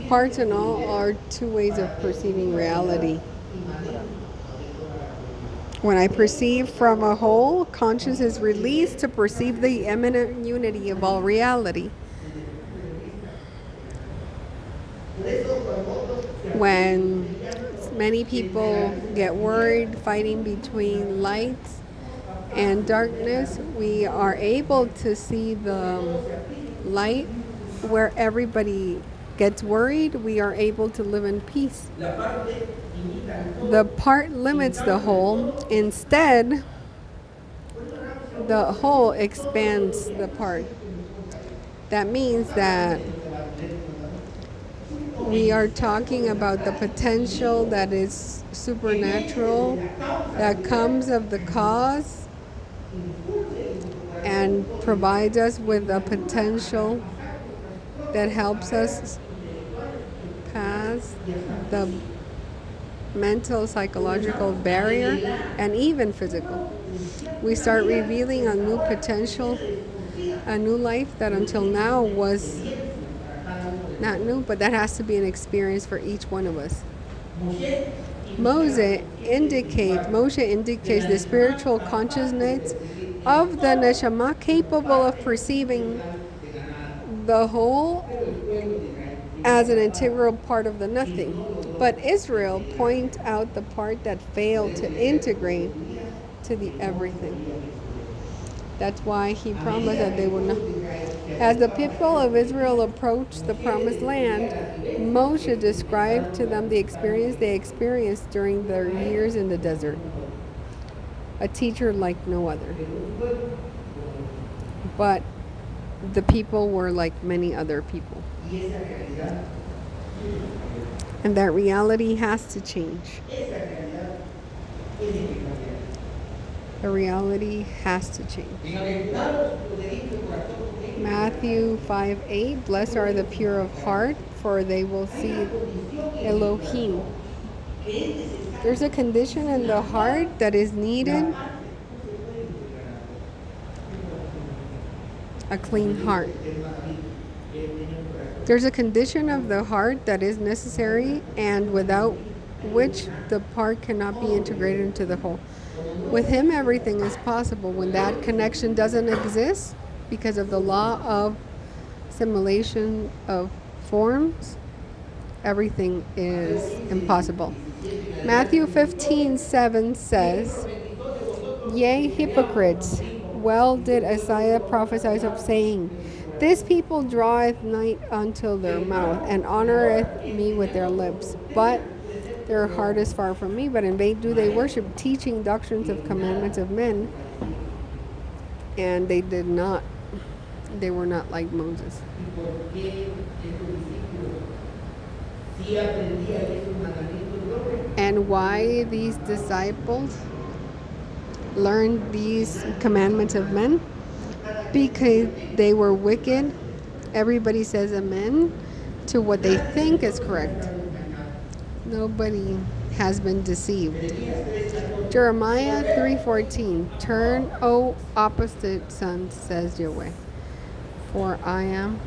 Parts and all are two ways of perceiving reality. When I perceive from a whole, conscious is released to perceive the immanent unity of all reality. When many people get worried fighting between lights and darkness, we are able to see the light. Where everybody gets worried, we are able to live in peace. The part limits the whole. Instead, the whole expands the part. That means that we are talking about the potential that is supernatural, that comes of the cause and provides us with a potential that helps us pass the mental, psychological barrier, and even physical. We start revealing a new potential, a new life that until now was not new, but that has to be an experience for each one of us. Moshe indicates the spiritual consciousness of the neshama capable of perceiving the whole as an integral part of the nothing. But Israel points out the part that failed to integrate to the everything. That's why he promised that they would not. As the people of Israel approached the promised land, Moshe described to them the experience they experienced during their years in the desert. A teacher like no other. But the people were like many other people. And that reality has to change. The reality has to change. Matthew 5:8, blessed are the pure of heart, for they will see Elohim. There's a condition in the heart that is needed. A clean heart. There's a condition of the heart that is necessary and without which the part cannot be integrated into the whole. With him, everything is possible. When that connection doesn't exist, because of the law of simulation of forms, everything is impossible. Matthew 15:7 says, Yea, hypocrites, well did Isaiah prophesy of saying, This people draweth night unto their mouth, and honoreth me with their lips. But their heart is far from me, but in vain do they worship, teaching doctrines of commandments of men. And they were not like Moses. And why these disciples learned these commandments of men? Because they were wicked. Everybody says amen to what they think is correct. Nobody has been deceived. Jeremiah 3:14. Turn, O opposite sons, says Yahweh, for I am.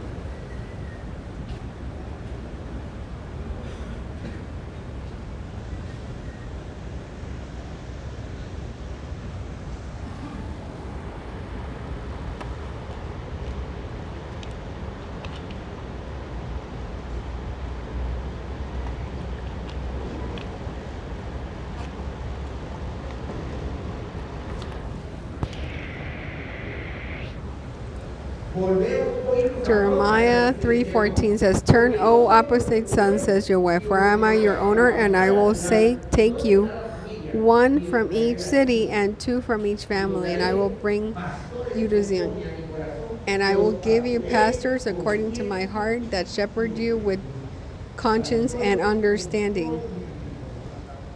Jeremiah 3:14 says, Turn, O opposite sons, says Yahweh, for I am your owner, and I will say, Take you, one from each city and two from each family, and I will bring you to Zion. And I will give you pastors according to my heart that shepherd you with conscience and understanding.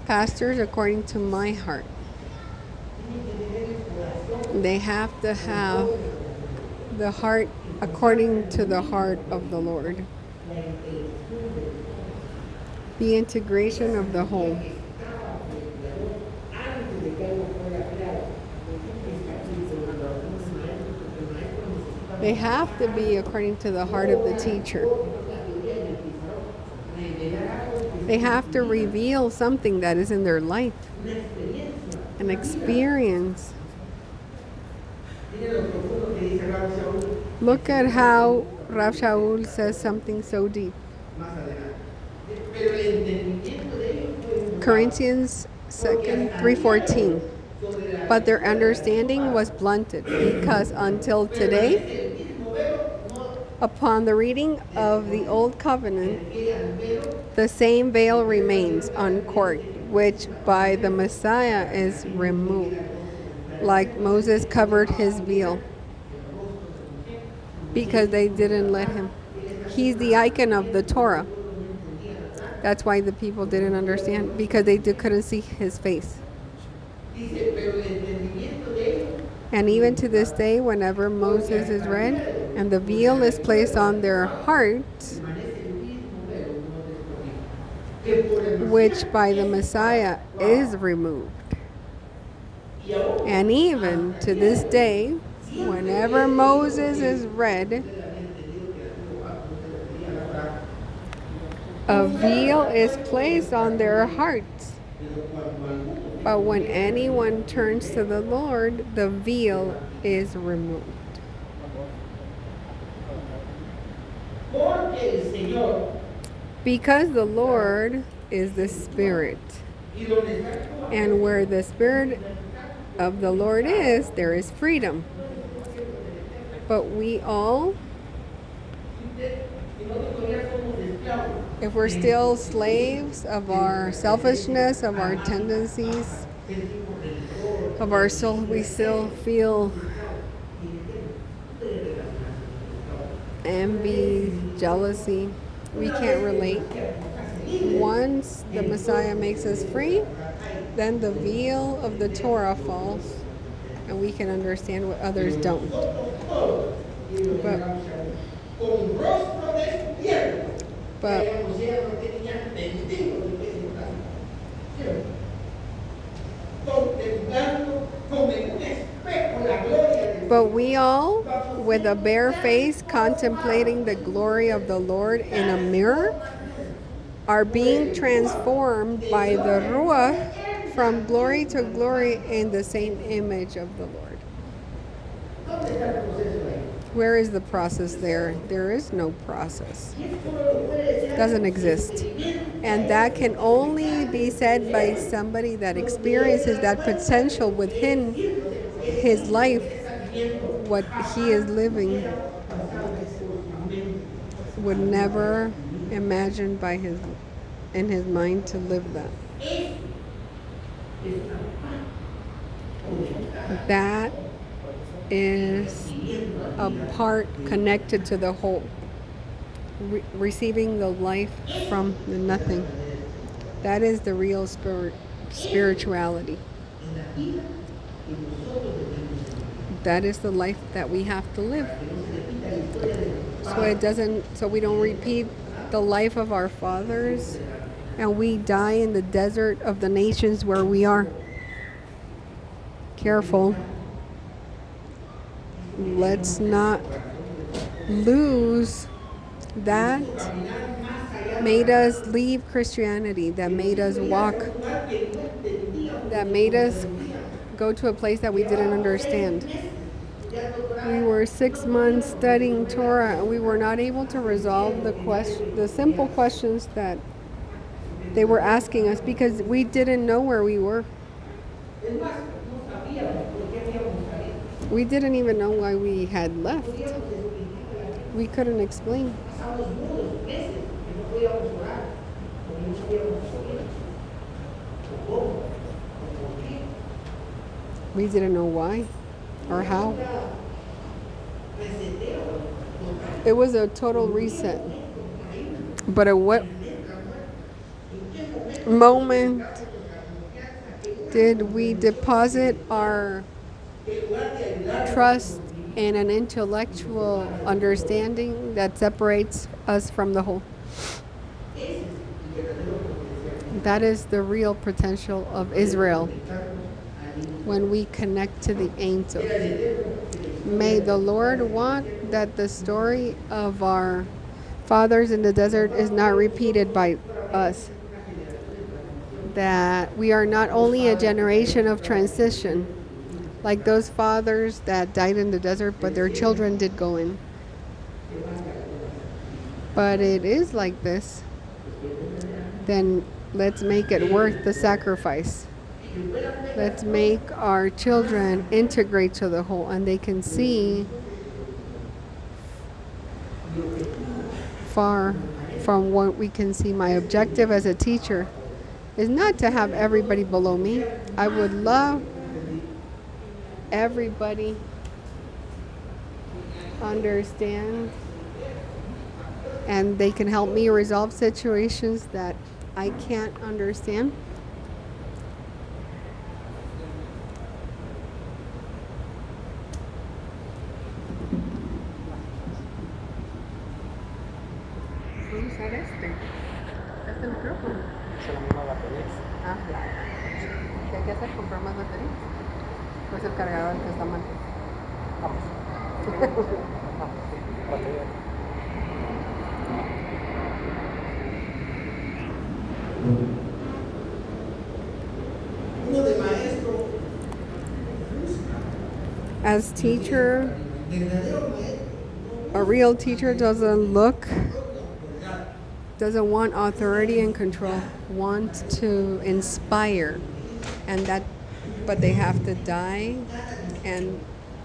Pastors according to my heart. They have to have the heart according to the heart of the Lord. The integration of the whole. They have to be according to the heart of the teacher. They have to reveal something that is in their life, an experience. Look at how Rav Shaul says something so deep. Corinthians 3:14. But their understanding was blunted, because until today, upon the reading of the Old Covenant, the same veil remains uncorked, which by the Messiah is removed, like Moses covered his veil, because they didn't let him. He's the icon of the Torah. That's why the people didn't understand, because they couldn't see his face. And even to this day, whenever Moses is read and the veil is placed on their hearts, which by the Messiah is removed. And even to this day, whenever Moses is read, a veil is placed on their hearts. But when anyone turns to the Lord, the veil is removed. Because the Lord is the Spirit. And where the Spirit of the Lord is, there is freedom. But we all, if we're still slaves of our selfishness, of our tendencies, of our soul, we still feel envy, jealousy. We can't relate. Once the Messiah makes us free, then the veil of the Torah falls, and we can understand what others don't. But we all, with a bare face, contemplating the glory of the Lord in a mirror, are being transformed by the Ruach from glory to glory in the same image of the Lord. Where is the process there? There is no process. It doesn't exist. And that can only be said by somebody that experiences that potential within his life, what he is living, would never imagine in his mind to live that. That is a part connected to the whole, receiving the life from the nothing. That is the real spirituality. That is the life that we have to live. So we don't repeat the life of our fathers and we die in the desert of the nations where we are. careful. Let's not lose that made us leave Christianity, that made us walk, that made us go to a place that we didn't understand. We were 6 months studying Torah, and we were not able to resolve the simple questions that they were asking us because we didn't know where we were. We didn't even know why we had left. We couldn't explain. We didn't know why or how. It was a total reset. But at what moment did we deposit our trust in an intellectual understanding that separates us from the whole? That is the real potential of Israel when we connect to the angel. May the Lord want that the story of our fathers in the desert is not repeated by us. That we are not only a generation of transition, like those fathers that died in the desert, but their children did go in. But it is like this. Then let's make it worth the sacrifice. Let's make our children integrate to the whole, and they can see far from what we can see. My objective as a teacher is not to have everybody below me. I would love everybody understand, and they can help me resolve situations that I can't understand. Vamos usar este micrófono. Es la misma batería. Ah, ¿qué hay que hacer? ¿Comprar más baterías? Pues el cargador que está mal. Vamos. Batería. As teacher, a real teacher doesn't want authority and control, wants to inspire, but they have to die, and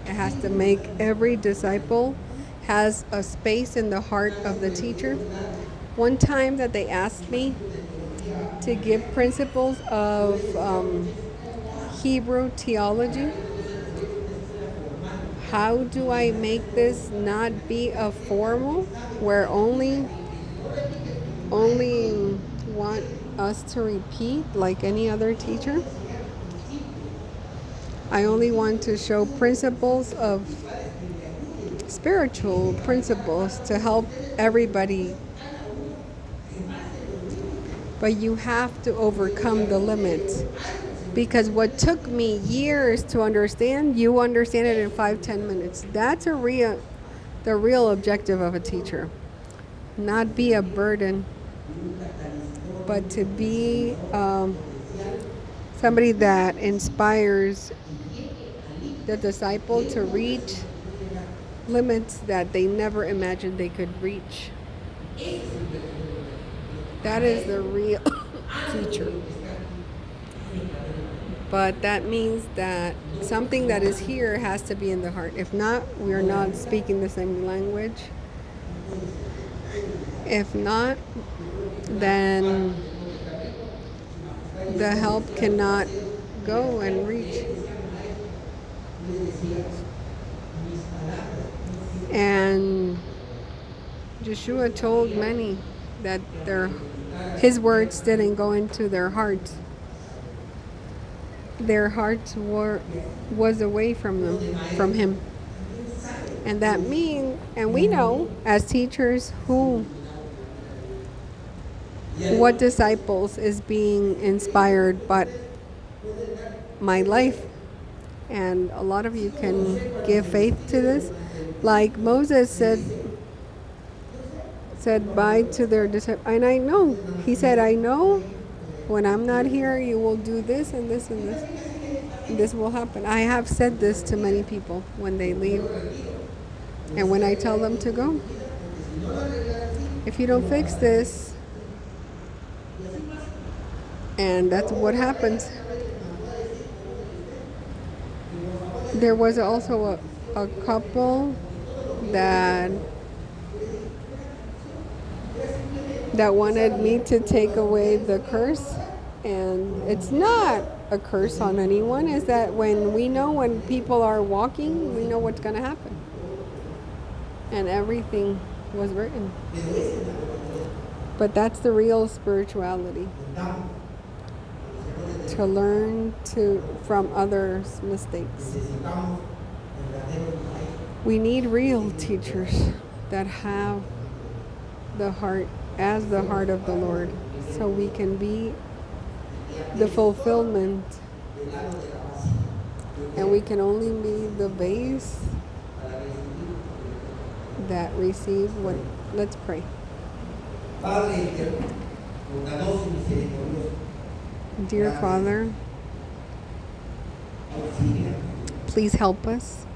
it has to make every disciple has a space in the heart of the teacher. One time that they asked me to give principles of Hebrew theology. How do I make this not be a formal where only want us to repeat like any other teacher? I only want to show principles of spiritual principles to help everybody. But you have to overcome the limits. Because what took me years to understand, you understand it in 5-10 minutes. That's the real objective of a teacher. Not be a burden, but to be somebody that inspires the disciple to reach limits that they never imagined they could reach. That is the real teacher. But that means that something that is here has to be in the heart. If not, we are not speaking the same language. If not, then the help cannot go and reach. And Yeshua told many that his words didn't go into their hearts. Their hearts was away from him. And that means, and we know as teachers what disciples is being inspired, but my life And a lot of you can give faith to this. Like Moses said bye to their disciples. And I know, he said, I know when I'm not here, you will do this and this and this. And this will happen. I have said this to many people when they leave and when I tell them to go. If you don't fix this, and that's what happens. There was also a couple that wanted me to take away the curse, and it's not a curse on anyone. Is that when people are walking, we know what's going to happen, and everything was written. But that's the real spirituality, to learn from others' mistakes. We need real teachers that have the heart of the Lord, so we can be the fulfillment, and we can only be the base that receive what. Let's pray. Dear Father, please help us.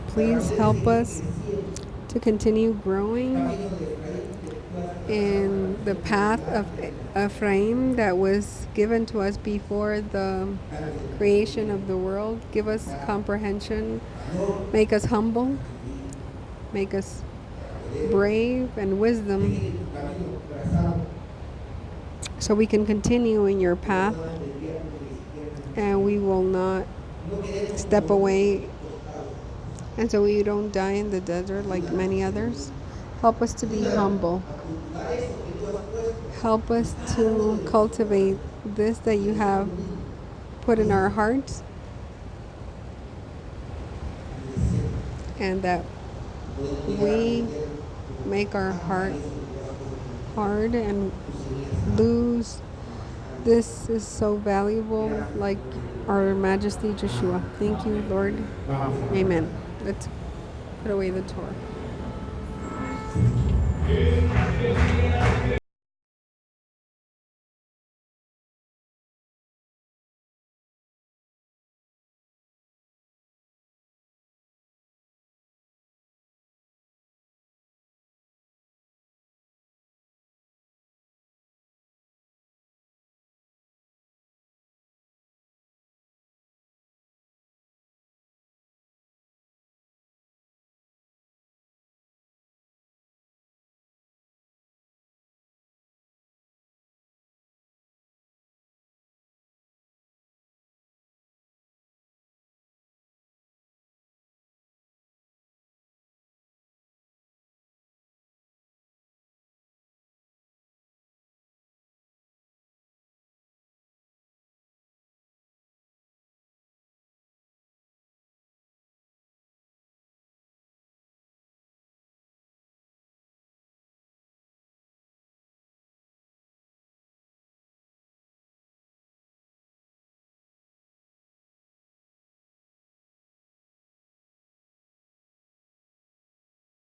Please help us to continue growing in the path of Ephraim that was given to us before the creation of the world. Give us comprehension. Make us humble. Make us brave and wisdom, so we can continue in your path and we will not step away, and so we don't die in the desert like many others. Help us to be humble. Help us to cultivate this that you have put in our hearts, and that we make our heart hard and lose. This is so valuable, like our Majesty Yeshua. Thank you, Lord. Amen. Let's put away the Torah.